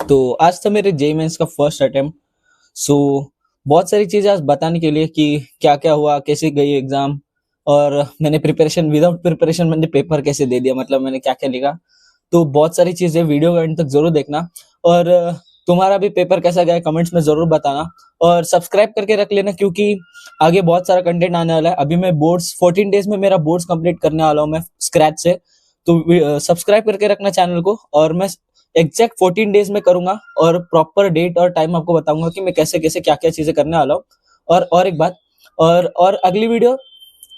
तो आज था मेरे जेईई मेंस का फर्स्ट अटेम्प्ट। सो बहुत सारी चीजें आज बताने के लिए कि क्या क्या हुआ, कैसे गई एग्जाम, और मैंने प्रिपरेशन विदाउट प्रिपरेशन मैंने पेपर कैसे दे दिया, मतलब मैंने क्या क्या लिखा। तो बहुत सारी चीजें वीडियो के एंड तक जरूर देखना। और तुम्हारा भी पेपर कैसा गया कमेंट्स में जरूर बताना। और सब्सक्राइब करके रख लेना क्योंकि आगे बहुत सारा कंटेंट आने वाला है। अभी मैं बोर्ड्स 14 डेज में मेरा बोर्ड्स कंप्लीट करने वाला हूँ मैं स्क्रैच से। तो सब्सक्राइब करके रखना चैनल को, और मैं एग्जैक्ट 14 डेज में करूंगा और प्रॉपर डेट और टाइम आपको बताऊंगा कि मैं कैसे कैसे क्या क्या चीजें करने वाला हूँ। और एक बात, और अगली वीडियो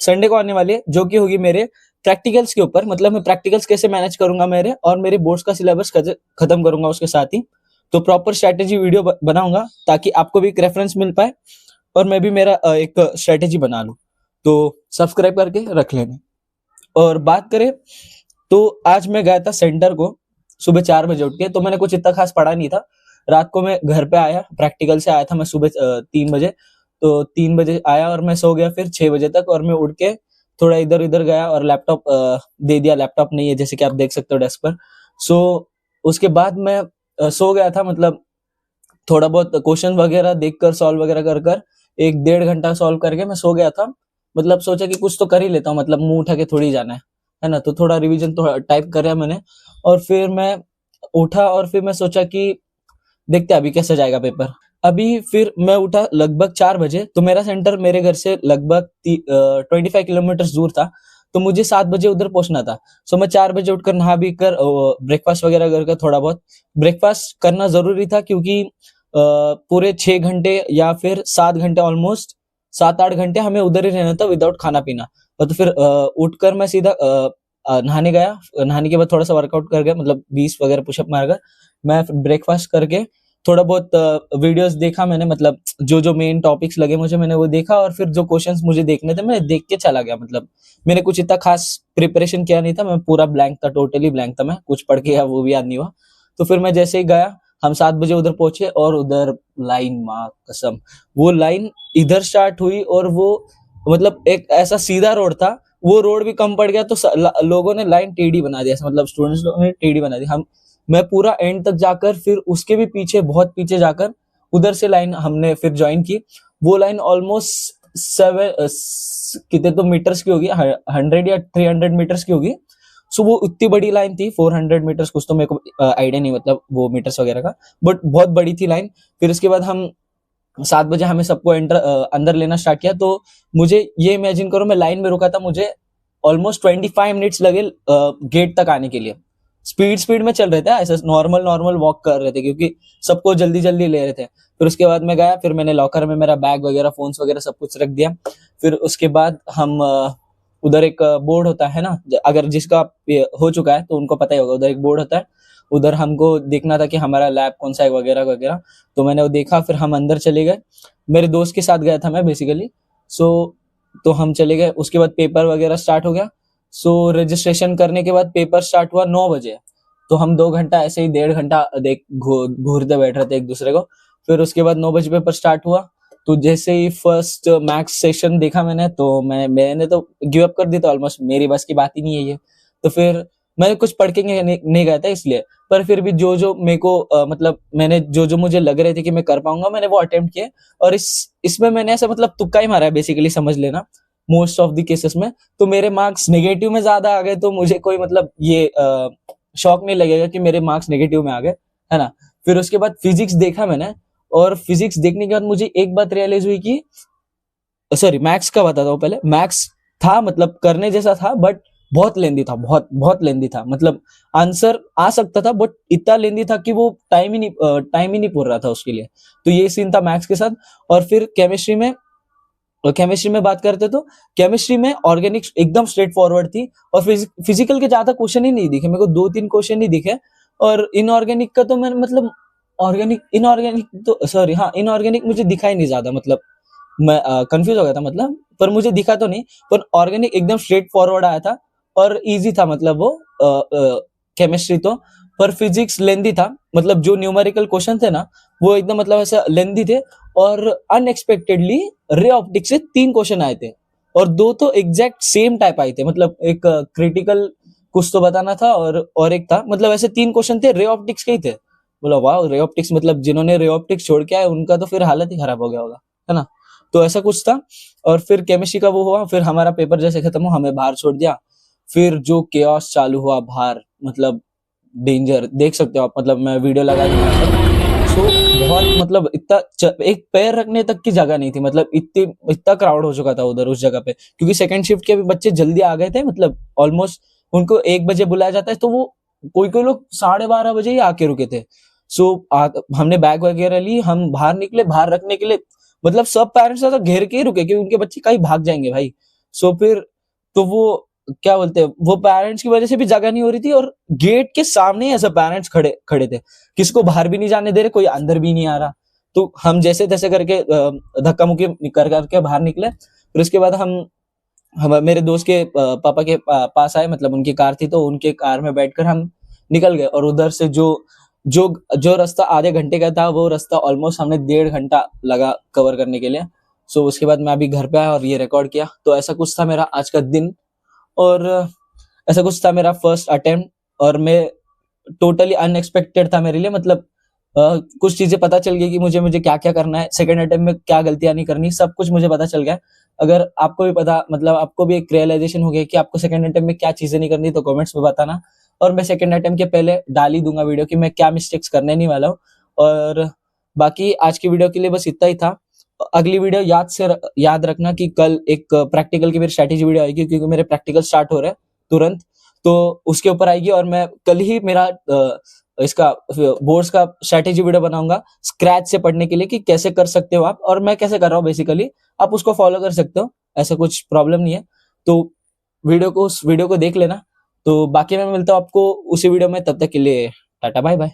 संडे को आने वाली है जो कि होगी मेरे प्रैक्टिकल्स के ऊपर। मतलब मैं प्रैक्टिकल्स कैसे मैनेज करूंगा मेरे, और मेरे बोर्ड्स का सिलेबस खत्म करूंगा उसके साथ ही। तो प्रॉपर स्ट्रेटेजी वीडियो बनाऊंगा ताकि आपको भी एक रेफरेंस मिल पाए और मैं भी मेरा एक स्ट्रेटेजी बना लूं। तो सब्सक्राइब करके रख लेना। और बात करें तो आज मैं गया था सेंटर को सुबह 4 बजे उठ के। तो मैंने कुछ इतना खास पढ़ा नहीं था। रात को मैं घर पे आया, प्रैक्टिकल से आया था मैं सुबह 3 बजे। तो 3 बजे आया और मैं सो गया फिर 6 बजे तक। और मैं उठ के थोड़ा इधर उधर गया और लैपटॉप दे दिया। लैपटॉप नहीं है जैसे कि आप देख सकते हो डेस्क पर। सो उसके बाद मैं सो गया था। मतलब थोड़ा बहुत क्वेश्चन वगैरह देखकर सॉल्व वगैरह कर कर 1 डेढ़ घंटा सॉल्व करके मैं सो गया था। मतलब सोचा कि कुछ तो कर ही लेता हूँ, मतलब मुंह उठा के थोड़ी जाना है ना। तो थोड़ा रिवीजन तो टाइप कर मैंने। और फिर मैं उठा और फिर मैं सोचा कि देखते हैं अभी कैसे जाएगा पेपर। अभी फिर मैं उठा लगभग 4 बजे। तो मेरा सेंटर मेरे घर से लगभग 25 किलोमीटर दूर था। तो मुझे 7 बजे उधर पहुंचना था। सो मैं 4 बजे उठकर नहा भी कर ब्रेकफास्ट वगैरह करके थोड़ा बहुत ब्रेकफास्ट करना जरूरी था क्योंकि पूरे 6 घंटे या फिर 7 घंटे, ऑलमोस्ट 7-8 घंटे हमें उधर ही रहना था विदाउट खाना पीना। और तो फिर उठकर मैं सीधा नहाने गया। नहाने के बाद थोड़ा सा वर्कआउट कर गया, मतलब 20 वगैरह पुशअप मारकर मैं ब्रेकफास्ट करके थोड़ा बहुत वीडियोस देखा मैंने। मतलब जो जो मेन टॉपिक्स लगे मुझे मैंने वो देखा। और फिर जो क्वेश्चंस मुझे देखने थे मैं देख के चला गया। मतलब मैंने कुछ इतना खास प्रिपरेशन किया नहीं था, मैं पूरा ब्लैंक था, टोटली ब्लैंक था। मैं कुछ पढ़ के गया वो भी याद नहीं हुआ। तो फिर मैं जैसे ही गया, हम 7 बजे उधर पहुंचे और उधर लाइन, माँ कसम, वो लाइन इधर स्टार्ट हुई और वो मतलब एक ऐसा सीधा रोड था, वो रोड भी कम पड़ गया तो लोगों ने लाइन टेढ़ी बना दिया। मतलब स्टूडेंट्स लोगों ने टेढ़ी बना दी। हम मैं पूरा एंड तक जाकर फिर उसके भी पीछे, बहुत पीछे जाकर उधर से लाइन हमने फिर ज्वाइन की। वो लाइन ऑलमोस्ट 7 कितने तो मीटर्स की होगी, 100 या 300 मीटर्स की होगी। सो वो इतनी बड़ी लाइन थी, 400 मीटर्स कुछ, तो मेरे को आइडिया नहीं मतलब वो मीटर्स वगैरह का, बट बहुत बड़ी थी लाइन। फिर उसके बाद हम 7 बजे हमें सबको अंदर लेना स्टार्ट किया। तो मुझे ये इमेजिन करो, मैं लाइन में रुका था, मुझे ऑलमोस्ट 25 मिनट्स लगे गेट तक आने के लिए। स्पीड स्पीड में चल रहे थे, ऐसे नॉर्मल नॉर्मल वॉक कर रहे थे क्योंकि सबको जल्दी जल्दी ले रहे थे। फिर उसके बाद मैं गया, फिर मैंने लॉकर में मेरा बैग वगैरह, फोन्स वगैरह सब कुछ रख दिया। फिर उसके बाद हम उधर एक बोर्ड होता है ना, अगर जिसका हो चुका है तो उनको पता ही होगा, उधर एक बोर्ड होता है। उधर हमको देखना था कि हमारा लैब कौन सा है वगैरह वगैरह। तो मैंने वो देखा, फिर हम अंदर चले गए। मेरे दोस्त के साथ गया था मैं बेसिकली। सो तो हम चले गए। उसके बाद पेपर वगैरह स्टार्ट हो गया। सो रजिस्ट्रेशन करने के बाद पेपर स्टार्ट हुआ 9 बजे। तो हम 2 घंटा ऐसे ही, 1.5 घंटा देख घूरते बैठ रहे थे एक दूसरे को। फिर उसके बाद 9 बजे पेपर स्टार्ट हुआ। तो जैसे ही फर्स्ट मैथ्स सेशन देखा मैंने, तो मैंने तो गिव अप कर दी था ऑलमोस्ट, मेरी बस की बात ही नहीं है ये। तो फिर मैं कुछ पढ़ के नहीं गया था इसलिए। पर फिर भी जो जो मेरे को मतलब मैंने जो जो मुझे लग रहे थे कि मैं कर पाऊंगा, मैंने वो अटेम्प्ट किए। और इसमें मैंने ऐसा मतलब तुक्का ही मारा है बेसिकली, समझ लेना, मोस्ट ऑफ द केसेस में। तो मेरे मार्क्स नेगेटिव में ज्यादा आ गए, तो मुझे कोई मतलब ये शौक नहीं लगेगा कि मेरे मार्क्स नेगेटिव में आ गए, है ना। फिर उसके बाद फिजिक्स देखा मैंने, और फिजिक्स देखने के बाद मुझे एक बात रियलाइज हुई कि, सॉरी मैथ्स का बताता हूँ पहले। मैथ्स था मतलब करने जैसा था, बट बहुत लेंदी था, बहुत बहुत लेंदी था। मतलब आंसर आ सकता था बट इतना लेंदी था कि वो टाइम ही नहीं पूर रहा था उसके लिए। तो ये सीन था मैथ्स के साथ। और फिर केमिस्ट्री में बात करते तो केमिस्ट्री में ऑर्गेनिक एकदम स्ट्रेट फॉरवर्ड थी। और फिजिकल के ज्यादा क्वेश्चन ही नहीं दिखे मेरे को, 2-3 क्वेश्चन ही दिखे। और इनऑर्गेनिक का तो मैंने मतलब इनऑर्गेनिक तो सॉरी हाँ, इनऑर्गेनिक मुझे दिखा ही नहीं ज्यादा। मतलब मैं कंफ्यूज हो गया था मतलब, पर मुझे दिखा तो नहीं। पर ऑर्गेनिक एकदम स्ट्रेट फॉरवर्ड आया था और इजी था मतलब वो केमिस्ट्री तो। पर फिजिक्स लेंदी था, मतलब जो न्यूमेरिकल क्वेश्चन थे ना, वो एकदम मतलब ऐसा लेंदी थे। और अनएक्सपेक्टेडली रे ऑप्टिक्स से 3 क्वेश्चन आए थे, और 2 तो एग्जैक्ट सेम टाइप आए थे। मतलब एक क्रिटिकल कुछ तो बताना था, और एक था, मतलब ऐसे 3 क्वेश्चन थे, रे ऑप्टिक्स के ही थे। बोला वाह, रे ऑप्टिक्स मतलब जिन्होंने रे ऑप्टिक्स छोड़ के आए उनका तो फिर हालत ही खराब हो गया होगा, है ना। तो ऐसा कुछ था। और फिर केमिस्ट्री का वो हुआ, फिर हमारा पेपर जैसे खत्म हुआ हमें बाहर छोड़ दिया। फिर जो केओस चालू हुआ बाहर, मतलब डेंजर, देख सकते हो आप, मतलब मैं वीडियो लगा दूंगा यहाँ पर। सो बहुत मतलब एक पैर रखने तक की जगह नहीं थी, मतलब इतना क्राउड हो चुका था उधर उस जगह पे, क्योंकि सेकंड शिफ्ट के भी बच्चे जल्दी आ गए थे, मतलब ऑलमोस्ट उनको 1 बजे बुलाया जाता है, तो वो कोई कोई लोग 12:30 बजे ही आके रुके थे। सो हमने बैग वगैरह ली, हम बाहर निकले, बाहर रखने के लिए मतलब सब पेरेंट्स तो घेर के ही रुके क्योंकि उनके बच्चे कहीं भाग जाएंगे भाई। सो फिर तो वो क्या बोलते हैं, वो पेरेंट्स की वजह से भी जगह नहीं हो रही थी, और गेट के सामने ही ऐसे पेरेंट्स खड़े खड़े थे, किसको बाहर भी नहीं जाने दे रहे, कोई अंदर भी नहीं आ रहा। तो हम जैसे तैसे करके धक्का मुक्की कर करके बाहर निकले। फिर उसके बाद हम मेरे दोस्त के पापा के पास आए, मतलब उनकी कार थी, तो उनके कार में बैठकर हम निकल गए। और उधर से जो जो जो रास्ता आधे घंटे का था, वो रास्ता ऑलमोस्ट हमने 1.5 घंटा लगा कवर करने के लिए। सो उसके बाद मैं अभी घर पे आया और ये रिकॉर्ड किया। तो ऐसा कुछ था मेरा आज का दिन, और ऐसा कुछ था मेरा फर्स्ट अटेम्प्ट। और मैं टोटली अनएक्सपेक्टेड था मेरे लिए, मतलब कुछ चीजें पता चल गई कि मुझे मुझे क्या क्या करना है, सेकंड अटेम्प्ट में क्या गलतियां नहीं करनी, सब कुछ मुझे पता चल गया। अगर आपको भी पता, मतलब आपको भी एक रियलाइजेशन हो गया कि आपको सेकंड अटेम्प्ट में क्या चीजें नहीं करनी, तो कमेंट्स में बताना। और मैं सेकंड अटेम्प्ट के पहले डाल ही दूंगा वीडियो कि मैं क्या मिस्टेक्स करने नहीं वाला हूँ। और बाकी आज की वीडियो के लिए बस इतना ही था। अगली वीडियो याद रखना कि कल एक प्रैक्टिकल की मेरी स्ट्रैटेजी वीडियो आएगी, क्योंकि मेरे प्रैक्टिकल स्टार्ट हो रहे हैं तुरंत, तो उसके ऊपर आएगी। और मैं कल ही मेरा इसका बोर्ड्स का स्ट्रैटेजी वीडियो बनाऊंगा स्क्रैच से पढ़ने के लिए, कि कैसे कर सकते हो आप, और मैं कैसे कर रहा हूँ बेसिकली, आप उसको फॉलो कर सकते हो, ऐसा कुछ प्रॉब्लम नहीं है। तो उस वीडियो को देख लेना। तो बाकी मैं मिलता हूँ आपको उसी वीडियो में, तब तक के लिए टाटा बाय बाय।